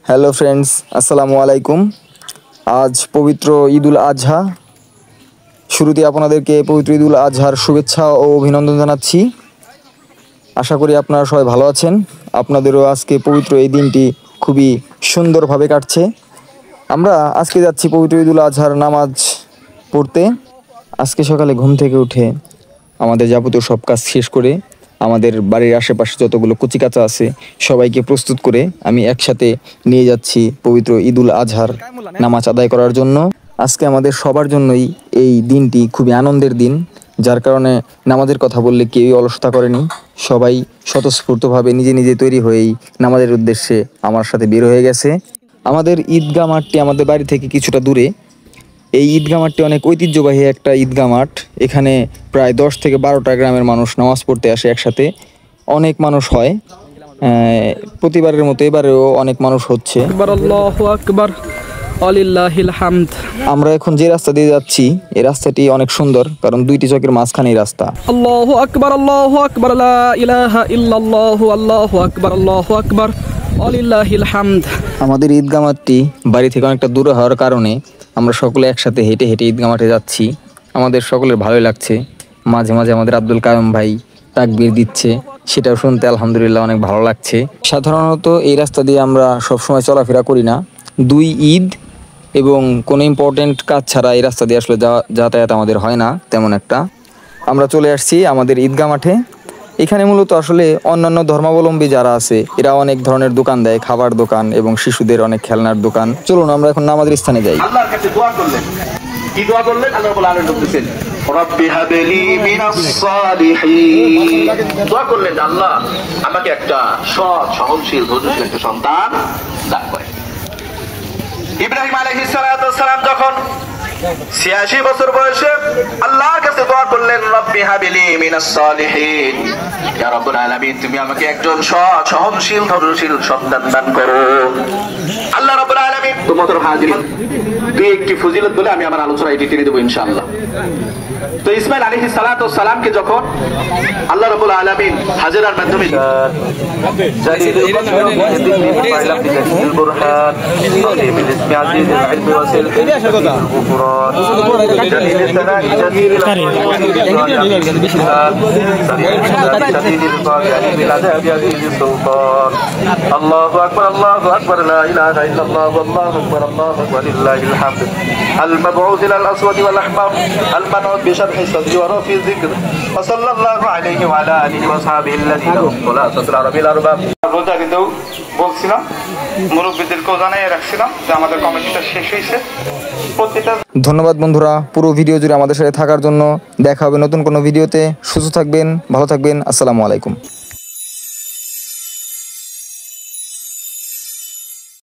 Hello friends, আসসালামু আলাইকুম। আজ পবিত্র ঈদুল আজহা। শুরুতে আপনাদেরকে পবিত্র ঈদুল আজহার শুভেচ্ছা ও অভিনন্দন জানাচ্ছি। আশা করি আপনারা সবাই ভালো আছেন। আপনাদেরও আজকে পবিত্র এই দিনটি খুবই সুন্দরভাবে কাটছে। আমরা আজকে যাচ্ছি পবিত্র ঈদুল আজহার নামাজ পড়তে। আজকে সকালে ঘুম থেকে উঠে আমাদের যাবতীয় সব কাজ শেষ করে আমাদের বাড়ির আশেপাশে যতগুলো কচিকাঁচা আছে সবাইকে প্রস্তুত করে আমি একসাথে নিয়ে যাচ্ছি পবিত্র ঈদুল আজহার নামাজ আদায় করার জন্য। আজকে আমাদের সবার জন্যই এই দিনটি খুবই আনন্দের দিন, যার কারণে নামাজের কথা বললে কেউই অলসতা করেনি। সবাই স্বতঃস্ফূর্তভাবে নিজে নিজে তৈরি হয়েই নামাজের উদ্দেশ্যে আমার সাথে বের হয়ে গেছে। আমাদের ঈদগাহ মাঠটি আমাদের বাড়ি থেকে কিছুটা দূরে। এই ঈদগাহ মাঠটি অনেক ঐতিহ্যবাহী একটা ঈদগাহ মাঠ। এখানে প্রায় 10 থেকে 12টা গ্রামের মানুষ নামাজ পড়তে আসে একসাথে। অনেক মানুষ হয়, প্রতিবারের মতো এবারেও অনেক মানুষ হচ্ছে। আল্লাহু আকবার, আলিল্লাহিল হামদ। আমরা এখন যে রাস্তা দিয়ে যাচ্ছি এই রাস্তাটি অনেক সুন্দর, কারণ দুইটি চকের মাঝখানে এই রাস্তা। আল্লাহু আকবার, আল্লাহু আকবার, লা ইলাহা ইল্লাল্লাহু, আল্লাহু আকবার, আল্লাহু আকবার, আলিল্লাহিল হামদ। আমাদের ঈদগাহ মাঠটি বাড়ি থেকে অনেকটা দূরে হওয়ার কারণে আমরা সকলে একসাথে হেঁটে হেঁটে ঈদগাহ মাঠে যাচ্ছি। আমাদের সকলের ভালোই লাগছে। মাঝে মাঝে আমাদের আব্দুল কায়ুম ভাই তাকবীর দিচ্ছে, সেটাও শুনতে আলহামদুলিল্লাহ অনেক ভালো লাগছে। সাধারণত এই রাস্তা দিয়ে আমরা সবসময় চলাফেরা করি না। দুই ঈদ এবং কোনো ইম্পর্টেন্ট কাজ ছাড়া এই রাস্তা দিয়ে আসলে যাতায়াত আমাদের হয় না তেমন একটা। আমরা চলে আসছি আমাদের ঈদগাহ মাঠে। এখানে মূলত আসলে অন্যান্য ধর্মাবলম্বী যারা আছে এরা অনেক ধরনের দোকান দেয়, খাবার দোকান এবং শিশুদের অনেক খেলনার দোকান। চলুন আমরা এখন নামাজের স্থানে যাই। আল্লাহর কাছে দোয়া করলেন। কি দোয়া করলেন? আল্লাহ রাব্বুল আলামিন বলতেছেন, রাব্বি হাবলি মিনাস সালিহিন। দোয়া করলেন, আল্লাহ আমাকে একটা সৎ, সহনশীল, ধৈর্যশীল একটা সন্তান দান করেন। ইব্রাহিম আলাইহিস সালাতু ওয়াস সালাম যখন 86 বছর বয়সে আল্লাহর কাছে দোয়া করলেন, রব্বি হাবলি মিনাস সালিহিন, ইয়া রাব্বুল আলামিন তুমি আমাকে একজন সৎ, সহনশীল, ধৈর্যশীল সন্তান দান করো। আল্লাহ রাব্বুল আলামিন তোমাদের হাজিরিন দুই একটি ফজিলত বলে আমি আমার আলোচনা এটি টেনে দেবো ইনশাআল্লাহ। তো ইসমাইল আলাইহিস সালাতু ওয়াস সালামকে যখন আল্লাহ রাব্বুল আলামিন হাজেরার মাধ্যমে আল্লাহু আকবার, আল্লাহু আকবার, লা ইলাহা ইল্লাল্লাহ, আল্লাহু আকবার, আল্লাহু আকবার, লিল্লাহিল হামদ। المبعوث إلى الأسود والأحمر المنعوت بشرح الصدر ورفع الذكر وصلى الله عليه وعلى آله وصحبه الذين هم خلاصة العربي الأرباب। রোজা কিন্তু বলছিলাম, মুরব্বীদেরকেও জানাই রাখছিলাম যে আমাদের কমিটিটা শেষ হয়েছে। ধন্যবাদ বন্ধুরা পুরো ভিডিও জুড়ে আমাদের সাথে থাকার জন্য। দেখা হবে নতুন কোনো ভিডিওতে। সুস্থ থাকবেন, ভালো থাকবেন। আসসালামু আলাইকুম।